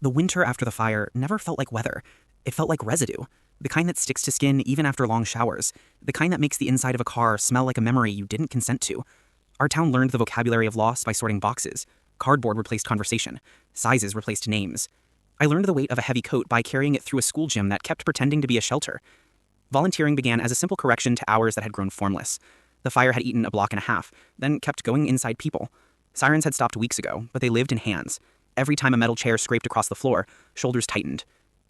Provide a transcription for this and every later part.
The winter after the fire never felt like weather. It felt like residue. The kind that sticks to skin even after long showers. The kind that makes the inside of a car smell like a memory you didn't consent to. Our town learned the vocabulary of loss by sorting boxes. Cardboard replaced conversation. Sizes replaced names. I learned the weight of a heavy coat by carrying it through a school gym that kept pretending to be a shelter. Volunteering began as a simple correction to hours that had grown formless. The fire had eaten a block and a half, then kept going inside people. Sirens had stopped weeks ago, but they lived in hands. Every time a metal chair scraped across the floor, shoulders tightened.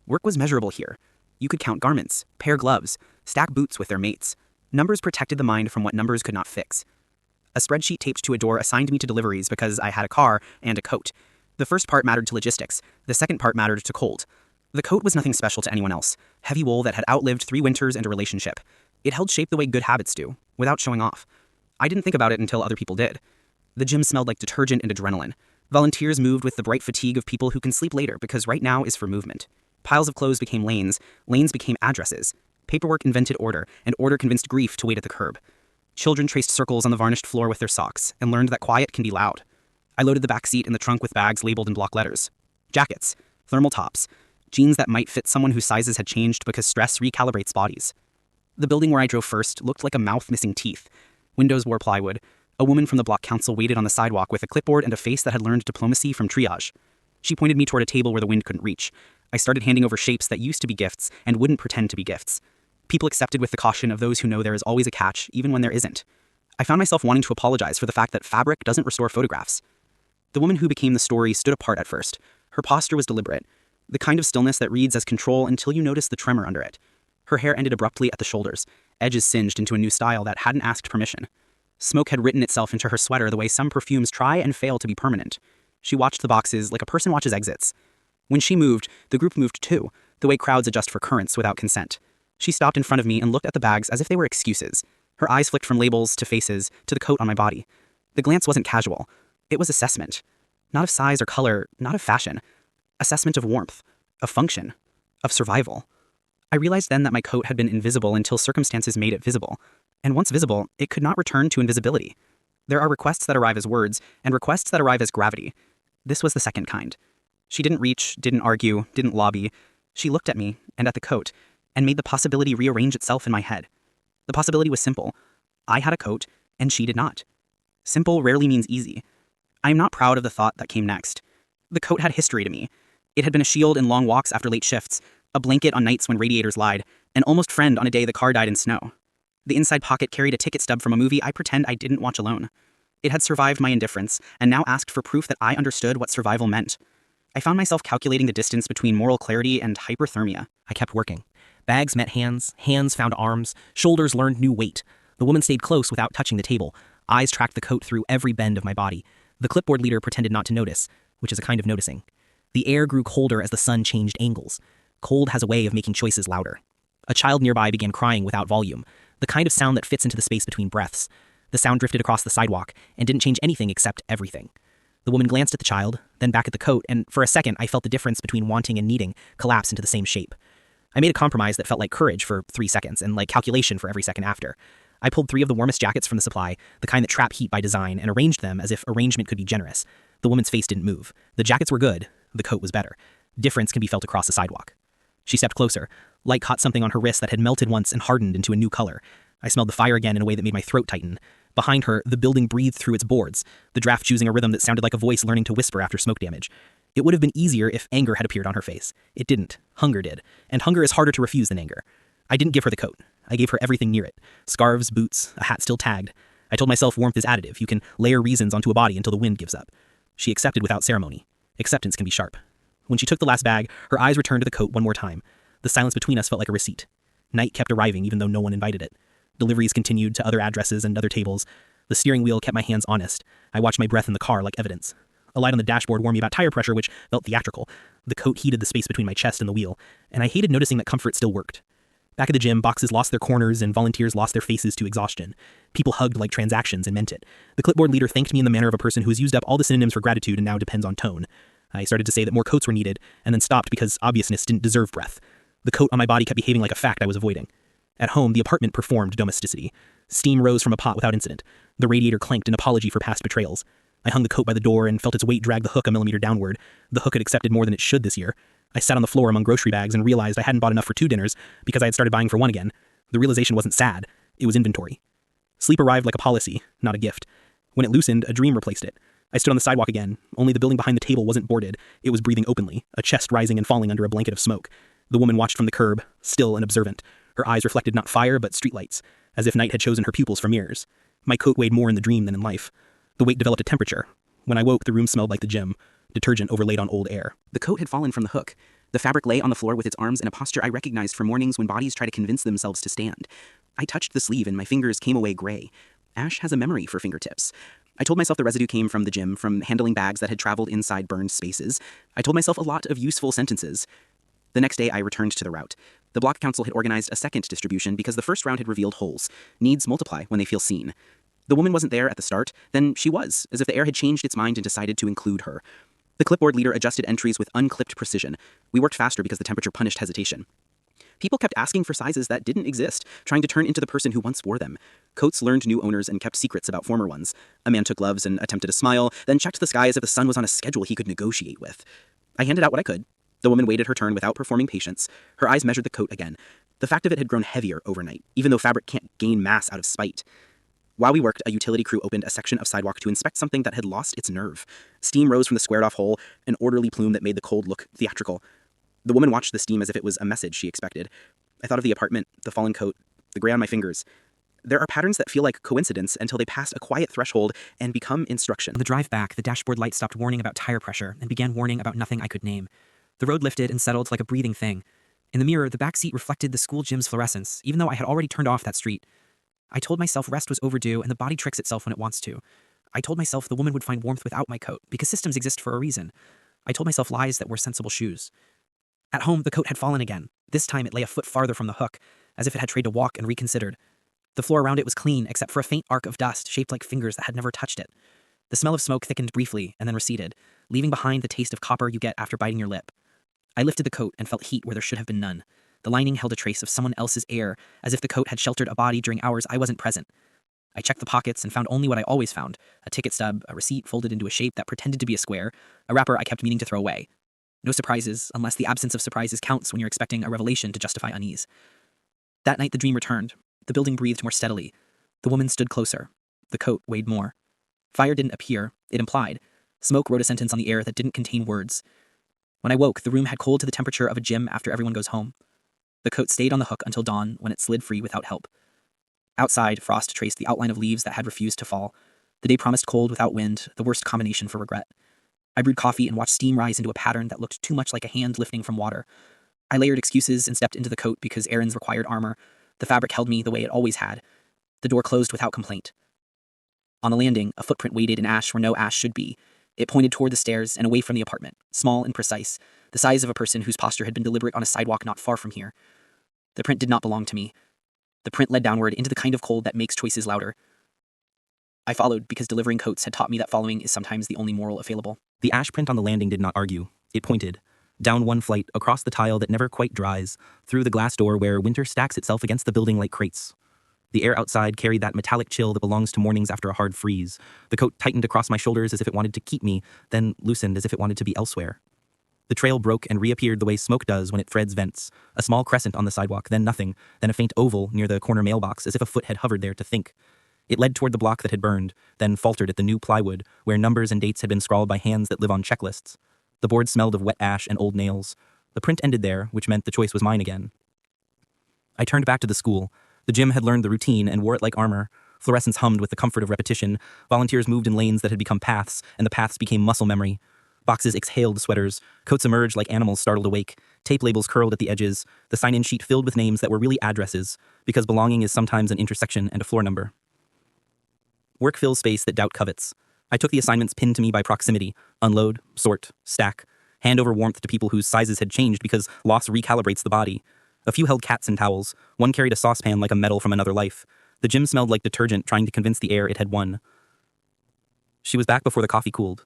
Work was measurable here. You could count garments, pair gloves, stack boots with their mates. Numbers protected the mind from what numbers could not fix. A spreadsheet taped to a door assigned me to deliveries because I had a car and a coat. The first part mattered to logistics. The second part mattered to cold. The coat was nothing special to anyone else. Heavy wool that had outlived 3 winters and a relationship. It held shape the way good habits do, without showing off. I didn't think about it until other people did. The gym smelled like detergent and adrenaline. Volunteers moved with the bright fatigue of people who can sleep later because right now is for movement. Piles of clothes became lanes became addresses. Paperwork invented order, and order convinced grief to wait at the curb. Children traced circles on the varnished floor with their socks and learned that quiet can be loud. I loaded the back seat in the trunk with bags labeled in block letters. Jackets, thermal tops, jeans that might fit someone whose sizes had changed because stress recalibrates bodies. The building where I drove first looked like a mouth missing teeth. Windows wore plywood. A woman from the block council waited on the sidewalk with a clipboard and a face that had learned diplomacy from triage. She pointed me toward a table where the wind couldn't reach. I started handing over shapes that used to be gifts and wouldn't pretend to be gifts. People accepted with the caution of those who know there is always a catch, even when there isn't. I found myself wanting to apologize for the fact that fabric doesn't restore photographs. The woman who became the story stood apart at first. Her posture was deliberate, the kind of stillness that reads as control until you notice the tremor under it. Her hair ended abruptly at the shoulders, edges singed into a new style that hadn't asked permission. Smoke had written itself into her sweater the way some perfumes try and fail to be permanent. She watched the boxes like a person watches exits. When she moved, the group moved too, the way crowds adjust for currents without consent. She stopped in front of me and looked at the bags as if they were excuses. Her eyes flicked from labels to faces to the coat on my body. The glance wasn't casual. It was assessment. Not of size or color, not of fashion. Assessment of warmth, of function, of survival. I realized then that my coat had been invisible until circumstances made it visible. And once visible, it could not return to invisibility. There are requests that arrive as words, and requests that arrive as gravity. This was the second kind. She didn't reach, didn't argue, didn't lobby. She looked at me, and at the coat, and made the possibility rearrange itself in my head. The possibility was simple. I had a coat, and she did not. Simple rarely means easy. I am not proud of the thought that came next. The coat had history to me. It had been a shield in long walks after late shifts, a blanket on nights when radiators lied, an almost friend on a day the car died in snow. The inside pocket carried a ticket stub from a movie I pretend I didn't watch alone. It had survived my indifference, and now asked for proof that I understood what survival meant. I found myself calculating the distance between moral clarity and hyperthermia. I kept working. Bags met hands, hands found arms, shoulders learned new weight. The woman stayed close without touching the table. Eyes tracked the coat through every bend of my body. The clipboard leader pretended not to notice, which is a kind of noticing. The air grew colder as the sun changed angles. Cold has a way of making choices louder. A child nearby began crying without volume, the kind of sound that fits into the space between breaths. The sound drifted across the sidewalk and didn't change anything except everything. The woman glanced at the child, then back at the coat, and for a second I felt the difference between wanting and needing collapse into the same shape. I made a compromise that felt like courage for 3 seconds and like calculation for every second after. I pulled 3 of the warmest jackets from the supply, the kind that trap heat by design, and arranged them as if arrangement could be generous. The woman's face didn't move. The jackets were good. The coat was better. Difference can be felt across the sidewalk. She stepped closer. Light caught something on her wrist that had melted once and hardened into a new color. I smelled the fire again in a way that made my throat tighten. Behind her, the building breathed through its boards, the draft choosing a rhythm that sounded like a voice learning to whisper after smoke damage. It would have been easier if anger had appeared on her face. It didn't. Hunger did. And hunger is harder to refuse than anger. I didn't give her the coat. I gave her everything near it. Scarves, boots, a hat still tagged. I told myself warmth is additive. You can layer reasons onto a body until the wind gives up. She accepted without ceremony. Acceptance can be sharp. When she took the last bag, her eyes returned to the coat one more time. The silence between us felt like a receipt. Night kept arriving even though no one invited it. Deliveries continued to other addresses and other tables. The steering wheel kept my hands honest. I watched my breath in the car like evidence. A light on the dashboard warned me about tire pressure, which felt theatrical. The coat heated the space between my chest and the wheel, and I hated noticing that comfort still worked. Back at the gym, boxes lost their corners and volunteers lost their faces to exhaustion. People hugged like transactions and meant it. The clipboard leader thanked me in the manner of a person who has used up all the synonyms for gratitude and now depends on tone. I started to say that more coats were needed, and then stopped because obviousness didn't deserve breath. The coat on my body kept behaving like a fact I was avoiding. At home, the apartment performed domesticity. Steam rose from a pot without incident. The radiator clanked an apology for past betrayals. I hung the coat by the door and felt its weight drag the hook a millimeter downward. The hook had accepted more than it should this year. I sat on the floor among grocery bags and realized I hadn't bought enough for 2 dinners because I had started buying for 1 again. The realization wasn't sad. It was inventory. Sleep arrived like a policy, not a gift. When it loosened, a dream replaced it. I stood on the sidewalk again, only the building behind the table wasn't boarded. It was breathing openly, a chest rising and falling under a blanket of smoke. The woman watched from the curb, still and observant. Her eyes reflected not fire but streetlights, as if night had chosen her pupils for mirrors. My coat weighed more in the dream than in life. The weight developed a temperature. When I woke, the room smelled like the gym, detergent overlaid on old air. The coat had fallen from the hook. The fabric lay on the floor with its arms in a posture I recognized from mornings when bodies try to convince themselves to stand. I touched the sleeve and my fingers came away gray. Ash has a memory for fingertips. I told myself the residue came from the gym, from handling bags that had traveled inside burned spaces. I told myself a lot of useful sentences. The next day, I returned to the route. The block council had organized a second distribution because the first round had revealed holes. Needs multiply when they feel seen. The woman wasn't there at the start, then she was, as if the air had changed its mind and decided to include her. The clipboard leader adjusted entries with unclipped precision. We worked faster because the temperature punished hesitation. People kept asking for sizes that didn't exist, trying to turn into the person who once wore them. Coats learned new owners and kept secrets about former ones. A man took gloves and attempted a smile, then checked the sky as if the sun was on a schedule he could negotiate with. I handed out what I could. The woman waited her turn without performing patience. Her eyes measured the coat again. The fact of it had grown heavier overnight, even though fabric can't gain mass out of spite. While we worked, a utility crew opened a section of sidewalk to inspect something that had lost its nerve. Steam rose from the squared-off hole, an orderly plume that made the cold look theatrical. The woman watched the steam as if it was a message she expected. I thought of the apartment, the fallen coat, the gray on my fingers. There are patterns that feel like coincidence until they pass a quiet threshold and become instruction. On the drive back, the dashboard light stopped warning about tire pressure and began warning about nothing I could name. The road lifted and settled like a breathing thing. In the mirror, the back seat reflected the school gym's fluorescence, even though I had already turned off that street. I told myself rest was overdue and the body tricks itself when it wants to. I told myself the woman would find warmth without my coat, because systems exist for a reason. I told myself lies that were sensible shoes. At home, the coat had fallen again. This time it lay a foot farther from the hook, as if it had tried to walk and reconsidered. The floor around it was clean, except for a faint arc of dust shaped like fingers that had never touched it. The smell of smoke thickened briefly and then receded, leaving behind the taste of copper you get after biting your lip. I lifted the coat and felt heat where there should have been none. The lining held a trace of someone else's air, as if the coat had sheltered a body during hours I wasn't present. I checked the pockets and found only what I always found: a ticket stub, a receipt folded into a shape that pretended to be a square, a wrapper I kept meaning to throw away. No surprises, unless the absence of surprises counts when you're expecting a revelation to justify unease. That night the dream returned. The building breathed more steadily. The woman stood closer. The coat weighed more. Fire didn't appear, it implied. Smoke wrote a sentence on the air that didn't contain words. When I woke, the room had cooled to the temperature of a gym after everyone goes home. The coat stayed on the hook until dawn, when it slid free without help. Outside, frost traced the outline of leaves that had refused to fall. The day promised cold without wind, the worst combination for regret. I brewed coffee and watched steam rise into a pattern that looked too much like a hand lifting from water. I layered excuses and stepped into the coat because errands required armor. The fabric held me the way it always had. The door closed without complaint. On the landing, a footprint waded in ash where no ash should be. It pointed toward the stairs and away from the apartment, small and precise, the size of a person whose posture had been deliberate on a sidewalk not far from here. The print did not belong to me. The print led downward into the kind of cold that makes choices louder. I followed because delivering coats had taught me that following is sometimes the only moral available. The ash print on the landing did not argue. It pointed. Down one flight, across the tile that never quite dries, through the glass door where winter stacks itself against the building like crates. The air outside carried that metallic chill that belongs to mornings after a hard freeze. The coat tightened across my shoulders as if it wanted to keep me, then loosened as if it wanted to be elsewhere. The trail broke and reappeared the way smoke does when it threads vents. A small crescent on the sidewalk, then nothing, then a faint oval near the corner mailbox as if a foot had hovered there to think. It led toward the block that had burned, then faltered at the new plywood, where numbers and dates had been scrawled by hands that live on checklists. The board smelled of wet ash and old nails. The print ended there, which meant the choice was mine again. I turned back to the school. The gym had learned the routine and wore it like armor. Fluorescence hummed with the comfort of repetition. Volunteers moved in lanes that had become paths, and the paths became muscle memory. Boxes exhaled sweaters. Coats emerged like animals startled awake. Tape labels curled at the edges. The sign-in sheet filled with names that were really addresses, because belonging is sometimes an intersection and a floor number. Work fills space that doubt covets. I took the assignments pinned to me by proximity. Unload, sort, stack. Hand over warmth to people whose sizes had changed because loss recalibrates the body. A few held cats and towels. One carried a saucepan like a medal from another life. The gym smelled like detergent trying to convince the air it had won. She was back before the coffee cooled.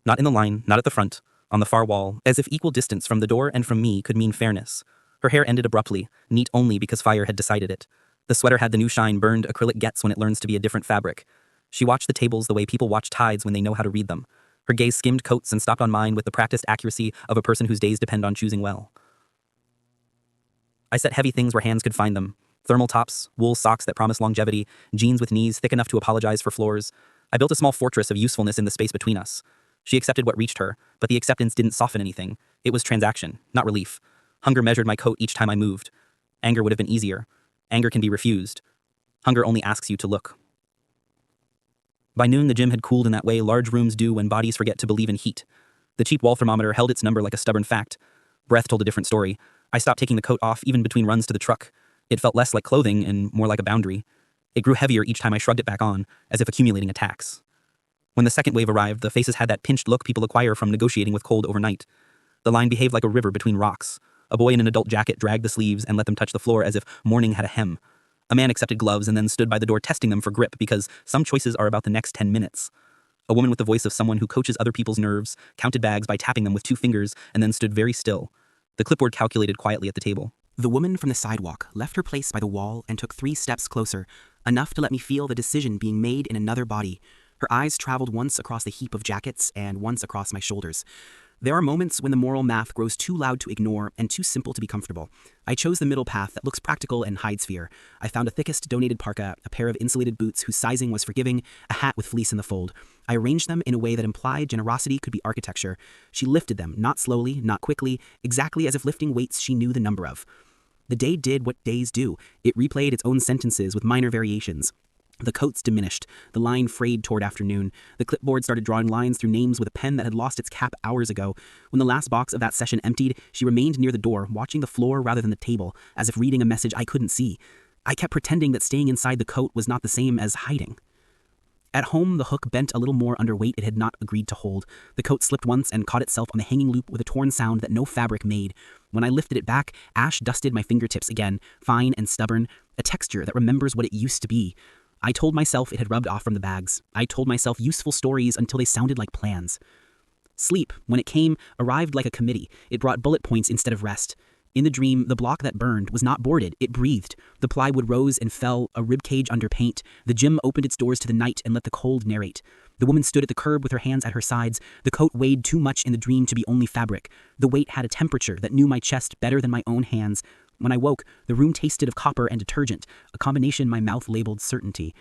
Not in the line, not at the front. On the far wall, as if equal distance from the door and from me could mean fairness. Her hair ended abruptly, neat only because fire had decided it. The sweater had the new shine burned acrylic gets when it learns to be a different fabric. She watched the tables the way people watch tides when they know how to read them. Her gaze skimmed coats and stopped on mine with the practiced accuracy of a person whose days depend on choosing well. I set heavy things where hands could find them. Thermal tops, wool socks that promise longevity, jeans with knees thick enough to apologize for floors. I built a small fortress of usefulness in the space between us. She accepted what reached her, but the acceptance didn't soften anything. It was transaction, not relief. Hunger measured my coat each time I moved. Anger would have been easier. Anger can be refused. Hunger only asks you to look. By noon, the gym had cooled in that way large rooms do when bodies forget to believe in heat. The cheap wall thermometer held its number like a stubborn fact. Breath told a different story. I stopped taking the coat off even between runs to the truck. It felt less like clothing and more like a boundary. It grew heavier each time I shrugged it back on, as if accumulating a tax. When the second wave arrived, the faces had that pinched look people acquire from negotiating with cold overnight. The line behaved like a river between rocks. A boy in an adult jacket dragged the sleeves and let them touch the floor as if morning had a hem. A man accepted gloves and then stood by the door testing them for grip because some choices are about the next 10 minutes. A woman with the voice of someone who coaches other people's nerves counted bags by tapping them with 2 fingers and then stood very still. The clipboard calculated quietly at the table. The woman from the sidewalk left her place by the wall and took 3 steps closer, enough to let me feel the decision being made in another body. Her eyes traveled once across the heap of jackets and once across my shoulders. There are moments when the moral math grows too loud to ignore and too simple to be comfortable. I chose the middle path that looks practical and hides fear. I found a thickest donated parka, a pair of insulated boots whose sizing was forgiving, a hat with fleece in the fold. I arranged them in a way that implied generosity could be architecture. She lifted them, not slowly, not quickly, exactly as if lifting weights she knew the number of. The day did what days do. It replayed its own sentences with minor variations. The coats diminished. The line frayed toward afternoon. The clipboard started drawing lines through names with a pen that had lost its cap hours ago. When the last box of that session emptied, she remained near the door, watching the floor rather than the table, as if reading a message I couldn't see. I kept pretending that staying inside the coat was not the same as hiding. At home, the hook bent a little more under weight it had not agreed to hold. The coat slipped once and caught itself on the hanging loop with a torn sound that no fabric made. When I lifted it back, ash dusted my fingertips again, fine and stubborn, a texture that remembers what it used to be. I told myself it had rubbed off from the bags. I told myself useful stories until they sounded like plans. Sleep, when it came, arrived like a committee. It brought bullet points instead of rest. In the dream, the block that burned was not boarded, it breathed. The plywood rose and fell, a ribcage under paint. The gym opened its doors to the night and let the cold narrate. The woman stood at the curb with her hands at her sides. The coat weighed too much in the dream to be only fabric. The weight had a temperature that knew my chest better than my own hands. When I woke, the room tasted of copper and detergent, a combination my mouth labeled certainty.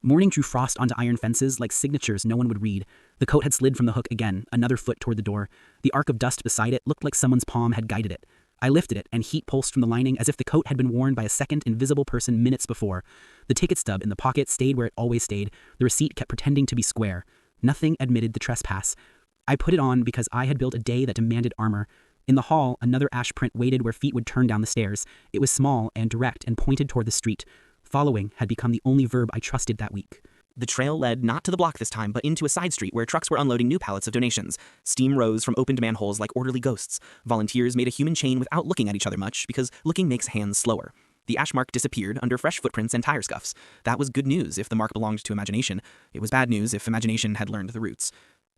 Morning drew frost onto iron fences like signatures no one would read. The coat had slid from the hook again, another foot toward the door. The arc of dust beside it looked like someone's palm had guided it. I lifted it, and heat pulsed from the lining as if the coat had been worn by a second invisible person minutes before. The ticket stub in the pocket stayed where it always stayed. The receipt kept pretending to be square. Nothing admitted the trespass. I put it on because I had built a day that demanded armor. In the hall, another ash print waited where feet would turn down the stairs. It was small and direct and pointed toward the street. Following had become the only verb I trusted that week. The trail led not to the block this time, but into a side street where trucks were unloading new pallets of donations. Steam rose from opened manholes like orderly ghosts. Volunteers made a human chain without looking at each other much, because looking makes hands slower. The ash mark disappeared under fresh footprints and tire scuffs. That was good news if the mark belonged to imagination. It was bad news if imagination had learned the roots.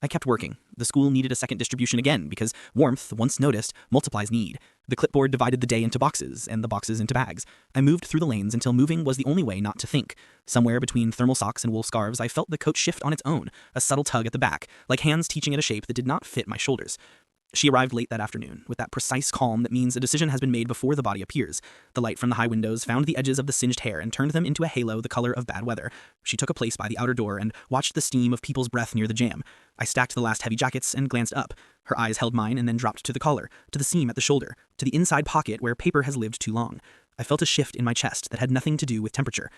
I kept working. The school needed a second distribution again, because warmth, once noticed, multiplies need. The clipboard divided the day into boxes, and the boxes into bags. I moved through the lanes until moving was the only way not to think. Somewhere between thermal socks and wool scarves, I felt the coat shift on its own, a subtle tug at the back, like hands teaching it a shape that did not fit my shoulders. She arrived late that afternoon, with that precise calm that means a decision has been made before the body appears. The light from the high windows found the edges of the singed hair and turned them into a halo the color of bad weather. She took a place by the outer door and watched the steam of people's breath near the jam. I stacked the last heavy jackets and glanced up. Her eyes held mine and then dropped to the collar, to the seam at the shoulder, to the inside pocket where paper has lived too long. I felt a shift in my chest that had nothing to do with temperature.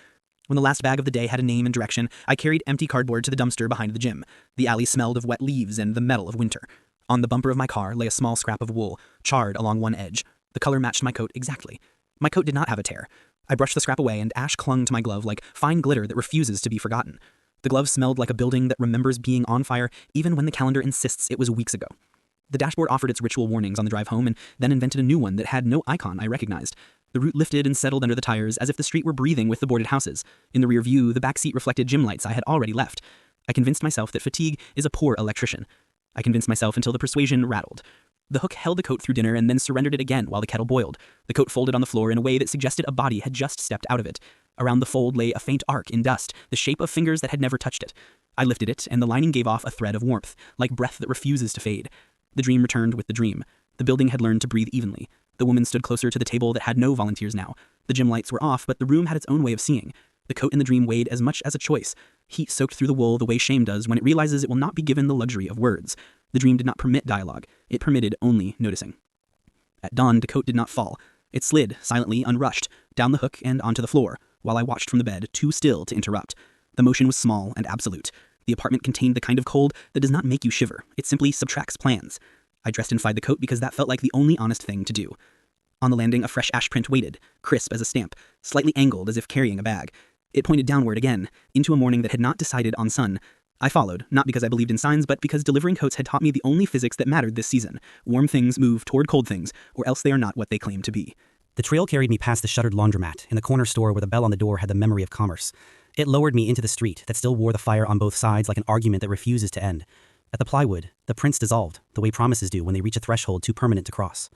When the last bag of the day had a name and direction, I carried empty cardboard to the dumpster behind the gym. The alley smelled of wet leaves and the metal of winter. On the bumper of my car lay a small scrap of wool, charred along one edge. The color matched my coat exactly. My coat did not have a tear. I brushed the scrap away and ash clung to my glove like fine glitter that refuses to be forgotten. The glove smelled like a building that remembers being on fire even when the calendar insists it was weeks ago. The dashboard offered its ritual warnings on the drive home and then invented a new one that had no icon I recognized. The route lifted and settled under the tires as if the street were breathing with the boarded houses. In the rear view, the back seat reflected gym lights I had already left. I convinced myself that fatigue is a poor electrician. I convinced myself until the persuasion rattled. The hook held the coat through dinner and then surrendered it again while the kettle boiled. The coat folded on the floor in a way that suggested a body had just stepped out of it. Around the fold lay a faint arc in dust, the shape of fingers that had never touched it. I lifted it, and the lining gave off a thread of warmth, like breath that refuses to fade. The dream returned with the dream. The building had learned to breathe evenly. The woman stood closer to the table that had no volunteers now. The gym lights were off, but the room had its own way of seeing. The coat in the dream weighed as much as a choice. Heat soaked through the wool the way shame does when it realizes it will not be given the luxury of words. The dream did not permit dialogue. It permitted only noticing. At dawn, the coat did not fall. It slid, silently, unrushed, down the hook and onto the floor, while I watched from the bed, too still to interrupt. The motion was small and absolute. The apartment contained the kind of cold that does not make you shiver. It simply subtracts plans. I dressed inside the coat because that felt like the only honest thing to do. On the landing, a fresh ash print waited, crisp as a stamp, slightly angled as if carrying a bag. It pointed downward again, into a morning that had not decided on sun. I followed, not because I believed in signs, but because delivering coats had taught me the only physics that mattered this season. Warm things move toward cold things, or else they are not what they claim to be. The trail carried me past the shuttered laundromat, in the corner store where the bell on the door had the memory of commerce. It lowered me into the street that still wore the fire on both sides like an argument that refuses to end. At the plywood, the prints dissolved, the way promises do when they reach a threshold too permanent to cross.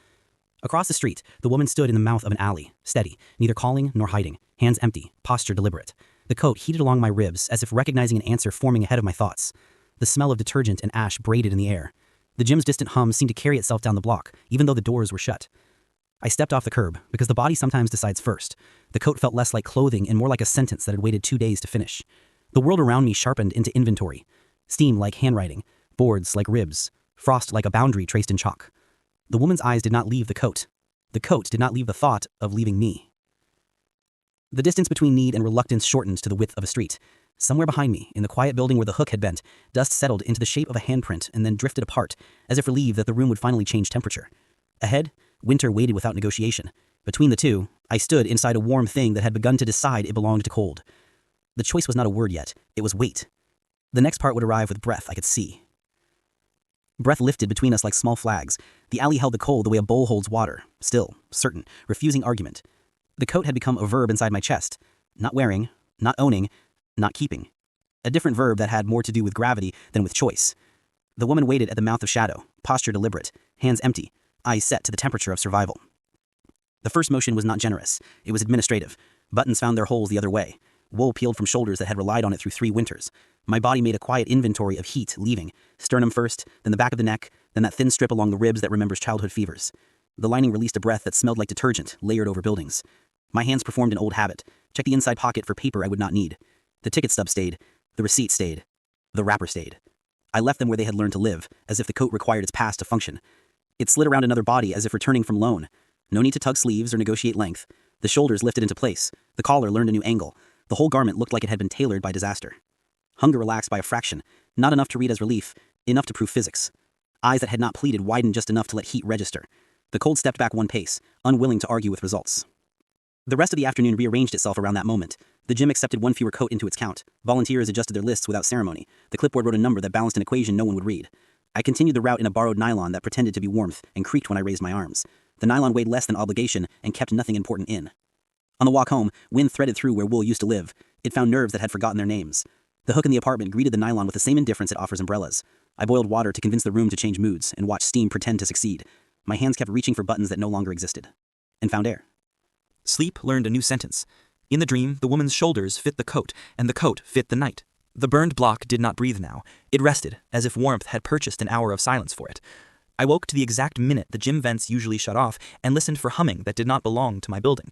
Across the street, the woman stood in the mouth of an alley, steady, neither calling nor hiding, hands empty, posture deliberate. The coat heated along my ribs as if recognizing an answer forming ahead of my thoughts. The smell of detergent and ash braided in the air. The gym's distant hum seemed to carry itself down the block, even though the doors were shut. I stepped off the curb, because the body sometimes decides first. The coat felt less like clothing and more like a sentence that had waited 2 days to finish. The world around me sharpened into inventory. Steam like handwriting, boards like ribs, frost like a boundary traced in chalk. The woman's eyes did not leave the coat. The coat did not leave the thought of leaving me. The distance between need and reluctance shortened to the width of a street. Somewhere behind me, in the quiet building where the hook had bent, dust settled into the shape of a handprint and then drifted apart, as if relieved that the room would finally change temperature. Ahead, winter waited without negotiation. Between the two, I stood inside a warm thing that had begun to decide it belonged to cold. The choice was not a word yet. It was wait. The next part would arrive with breath I could see. Breath lifted between us like small flags. The alley held the cold the way a bowl holds water, still, certain, refusing argument. The coat had become a verb inside my chest. Not wearing, not owning, not keeping. A different verb that had more to do with gravity than with choice. The woman waited at the mouth of shadow, posture deliberate, hands empty, eyes set to the temperature of survival. The first motion was not generous. It was administrative. Buttons found their holes the other way. Wool peeled from shoulders that had relied on it through 3 winters. My body made a quiet inventory of heat leaving. Sternum first, then the back of the neck, then that thin strip along the ribs that remembers childhood fevers. The lining released a breath that smelled like detergent, layered over buildings. My hands performed an old habit. Check the inside pocket for paper I would not need. The ticket stub stayed. The receipt stayed. The wrapper stayed. I left them where they had learned to live, as if the coat required its past to function. It slid around another body as if returning from loan. No need to tug sleeves or negotiate length. The shoulders lifted into place. The collar learned a new angle. The whole garment looked like it had been tailored by disaster. Hunger relaxed by a fraction, not enough to read as relief, enough to prove physics. Eyes that had not pleaded widened just enough to let heat register. The cold stepped back 1 pace, unwilling to argue with results. The rest of the afternoon rearranged itself around that moment. The gym accepted 1 fewer coat into its count. Volunteers adjusted their lists without ceremony. The clipboard wrote a number that balanced an equation no one would read. I continued the route in a borrowed nylon that pretended to be warmth and creaked when I raised my arms. The nylon weighed less than obligation and kept nothing important in. On the walk home, wind threaded through where wool used to live. It found nerves that had forgotten their names. The hook in the apartment greeted the nylon with the same indifference it offers umbrellas. I boiled water to convince the room to change moods and watched steam pretend to succeed. My hands kept reaching for buttons that no longer existed. And found air. Sleep learned a new sentence. In the dream, the woman's shoulders fit the coat, and the coat fit the night. The burned block did not breathe now. It rested, as if warmth had purchased an hour of silence for it. I woke to the exact minute the gym vents usually shut off and listened for humming that did not belong to my building.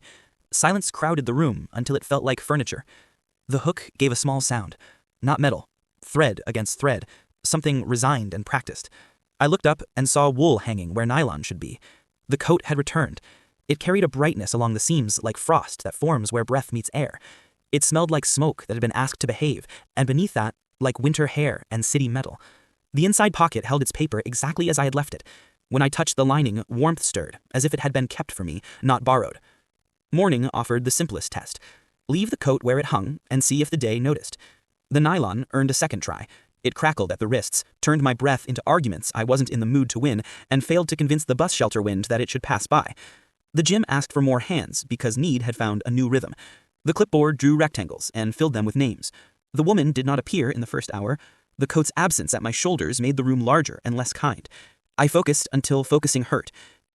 Silence crowded the room until it felt like furniture. The hook gave a small sound. Not metal. Thread against thread. Something resigned and practiced. I looked up and saw wool hanging where nylon should be. The coat had returned. It carried a brightness along the seams like frost that forms where breath meets air. It smelled like smoke that had been asked to behave, and beneath that, like winter hair and city metal. The inside pocket held its paper exactly as I had left it. When I touched the lining, warmth stirred, as if it had been kept for me, not borrowed. Morning offered the simplest test. Leave the coat where it hung and see if the day noticed. The nylon earned a second try. It crackled at the wrists, turned my breath into arguments I wasn't in the mood to win, and failed to convince the bus shelter wind that it should pass by. The gym asked for more hands because need had found a new rhythm. The clipboard drew rectangles and filled them with names. The woman did not appear in the first hour. The coat's absence at my shoulders made the room larger and less kind. I focused until focusing hurt.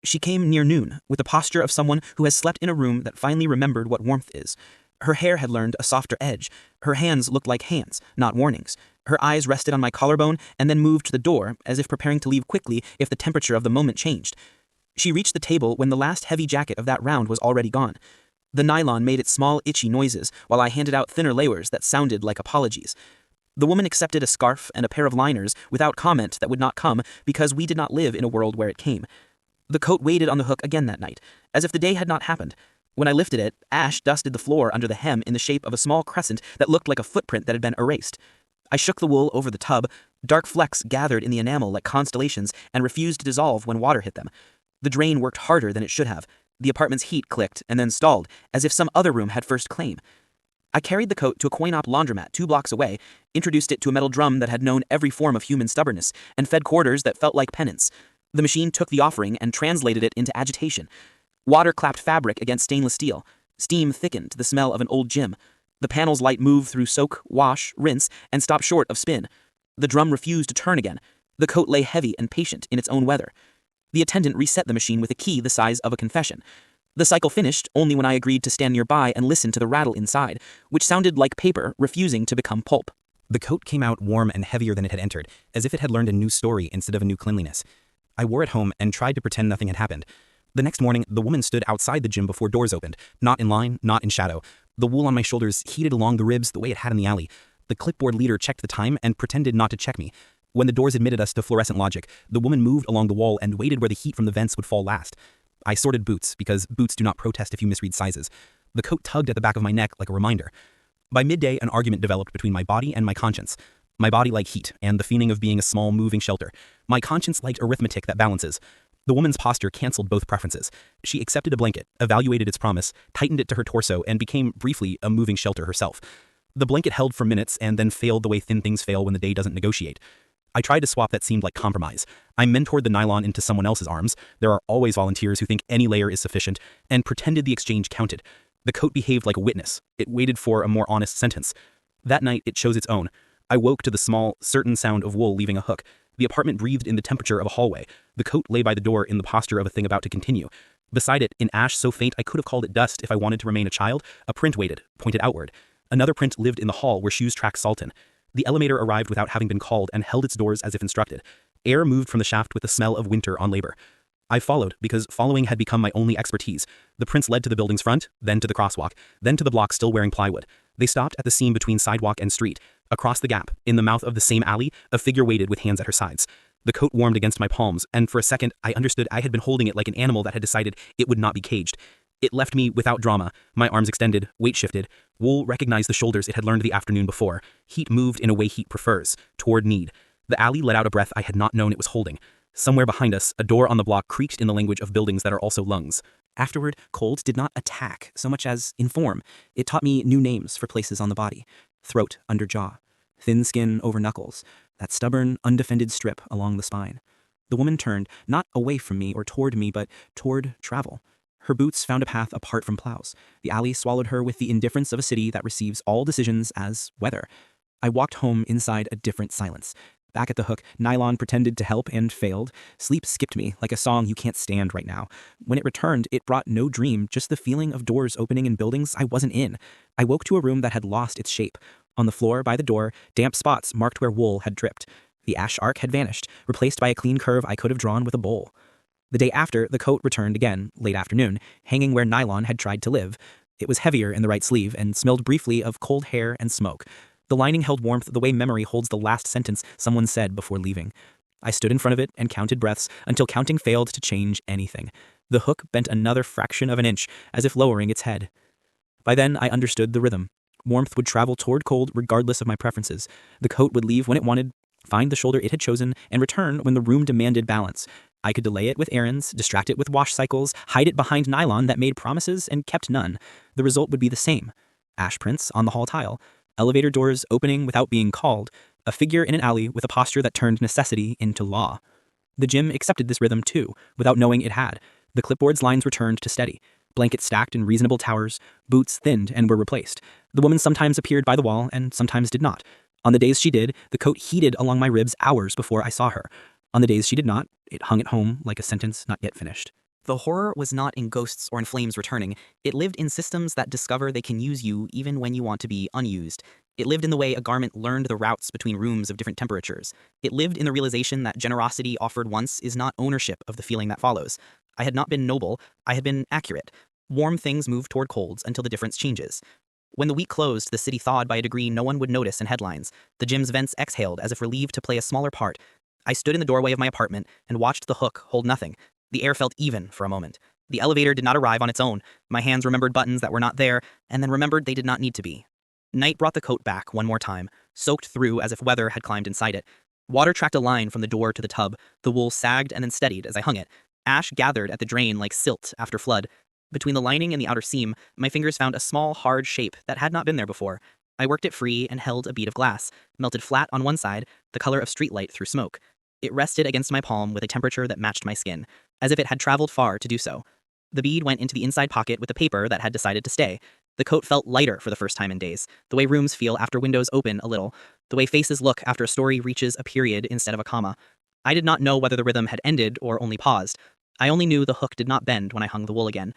She came near noon, with the posture of someone who has slept in a room that finally remembered what warmth is. Her hair had learned a softer edge. Her hands looked like hands, not warnings. Her eyes rested on my collarbone and then moved to the door, as if preparing to leave quickly if the temperature of the moment changed. She reached the table when the last heavy jacket of that round was already gone. The nylon made its small, itchy noises while I handed out thinner layers that sounded like apologies. The woman accepted a scarf and a pair of liners without comment that would not come because we did not live in a world where it came. The coat waited on the hook again that night, as if the day had not happened. When I lifted it, ash dusted the floor under the hem in the shape of a small crescent that looked like a footprint that had been erased. I shook the wool over the tub. Dark flecks gathered in the enamel like constellations and refused to dissolve when water hit them. The drain worked harder than it should have. The apartment's heat clicked and then stalled, as if some other room had first claim. I carried the coat to a coin-op laundromat 2 blocks away, introduced it to a metal drum that had known every form of human stubbornness, and fed quarters that felt like penance. The machine took the offering and translated it into agitation. Water clapped fabric against stainless steel. Steam thickened to the smell of an old gym. The panel's light moved through soak, wash, rinse, and stopped short of spin. The drum refused to turn again. The coat lay heavy and patient in its own weather. The attendant reset the machine with a key the size of a confession. The cycle finished only when I agreed to stand nearby and listen to the rattle inside, which sounded like paper refusing to become pulp. The coat came out warm and heavier than it had entered, as if it had learned a new story instead of a new cleanliness. I wore it home and tried to pretend nothing had happened. The next morning, the woman stood outside the gym before doors opened, not in line, not in shadow. The wool on my shoulders heated along the ribs the way it had in the alley. The clipboard leader checked the time and pretended not to check me. When the doors admitted us to fluorescent logic, the woman moved along the wall and waited where the heat from the vents would fall last. I sorted boots, because boots do not protest if you misread sizes. The coat tugged at the back of my neck like a reminder. By midday, an argument developed between my body and my conscience. My body liked heat and the feeling of being a small, moving shelter. My conscience liked arithmetic that balances. The woman's posture canceled both preferences. She accepted a blanket, evaluated its promise, tightened it to her torso, and became, briefly, a moving shelter herself. The blanket held for minutes and then failed the way thin things fail when the day doesn't negotiate. I tried a swap that seemed like compromise. I mentored the nylon into someone else's arms. There are always volunteers who think any layer is sufficient, and pretended the exchange counted. The coat behaved like a witness. It waited for a more honest sentence. That night, it chose its own. I woke to the small, certain sound of wool leaving a hook. The apartment breathed in the temperature of a hallway. The coat lay by the door in the posture of a thing about to continue. Beside it, in ash so faint I could have called it dust if I wanted to remain a child, a print waited, pointed outward. Another print lived in the hall where shoes tracked Sultan. The elevator arrived without having been called and held its doors as if instructed. Air moved from the shaft with the smell of winter on labor. I followed, because following had become my only expertise. The prints led to the building's front, then to the crosswalk, then to the block still wearing plywood. They stopped at the seam between sidewalk and street. Across the gap, in the mouth of the same alley, a figure waited with hands at her sides. The coat warmed against my palms, and for a second I understood I had been holding it like an animal that had decided it would not be caged. It left me without drama. My arms extended, weight shifted. Wool recognized the shoulders it had learned the afternoon before. Heat moved in a way heat prefers, toward need. The alley let out a breath I had not known it was holding. Somewhere behind us, a door on the block creaked in the language of buildings that are also lungs. Afterward, cold did not attack so much as inform. It taught me new names for places on the body. Throat under jaw. Thin skin over knuckles. That stubborn, undefended strip along the spine. The woman turned, not away from me or toward me, but toward travel. Her boots found a path apart from plows. The alley swallowed her with the indifference of a city that receives all decisions as weather. I walked home inside a different silence. Back at the hook, nylon pretended to help and failed. Sleep skipped me like a song you can't stand right now. When it returned, it brought no dream, just the feeling of doors opening in buildings I wasn't in. I woke to a room that had lost its shape. On the floor by the door, damp spots marked where wool had dripped. The ash arc had vanished, replaced by a clean curve I could have drawn with a bowl. The day after, the coat returned again, late afternoon, hanging where nylon had tried to live. It was heavier in the right sleeve and smelled briefly of cold hair and smoke. The lining held warmth the way memory holds the last sentence someone said before leaving. I stood in front of it and counted breaths until counting failed to change anything. The hook bent another fraction of an inch, as if lowering its head. By then, I understood the rhythm. Warmth would travel toward cold regardless of my preferences. The coat would leave when it wanted, find the shoulder it had chosen, and return when the room demanded balance. I could delay it with errands, distract it with wash cycles, hide it behind nylon that made promises and kept none. The result would be the same. Ash prints on the hall tile. Elevator doors opening without being called. A figure in an alley with a posture that turned necessity into law. The gym accepted this rhythm too, without knowing it had. The clipboard's lines returned to steady. Blankets stacked in reasonable towers, boots thinned and were replaced. The woman sometimes appeared by the wall and sometimes did not. On the days she did, the coat heated along my ribs hours before I saw her. On the days she did not, it hung at home like a sentence not yet finished. The horror was not in ghosts or in flames returning. It lived in systems that discover they can use you even when you want to be unused. It lived in the way a garment learned the routes between rooms of different temperatures. It lived in the realization that generosity offered once is not ownership of the feeling that follows. I had not been noble, I had been accurate. Warm things move toward colds until the difference changes. When the week closed, the city thawed by a degree no one would notice in headlines. The gym's vents exhaled as if relieved to play a smaller part. I stood in the doorway of my apartment and watched the hook hold nothing. The air felt even for a moment. The elevator did not arrive on its own. My hands remembered buttons that were not there, and then remembered they did not need to be. Night brought the coat back one more time, soaked through as if weather had climbed inside it. Water tracked a line from the door to the tub. The wool sagged and then steadied as I hung it. Ash gathered at the drain like silt after flood. Between the lining and the outer seam, my fingers found a small, hard shape that had not been there before. I worked it free and held a bead of glass, melted flat on one side, the color of streetlight through smoke. It rested against my palm with a temperature that matched my skin, as if it had traveled far to do so. The bead went into the inside pocket with the paper that had decided to stay. The coat felt lighter for the first time in days, the way rooms feel after windows open a little, the way faces look after a story reaches a period instead of a comma. I did not know whether the rhythm had ended or only paused. I only knew the hook did not bend when I hung the wool again.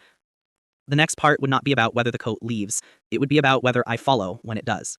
The next part would not be about whether the coat leaves. It would be about whether I follow when it does.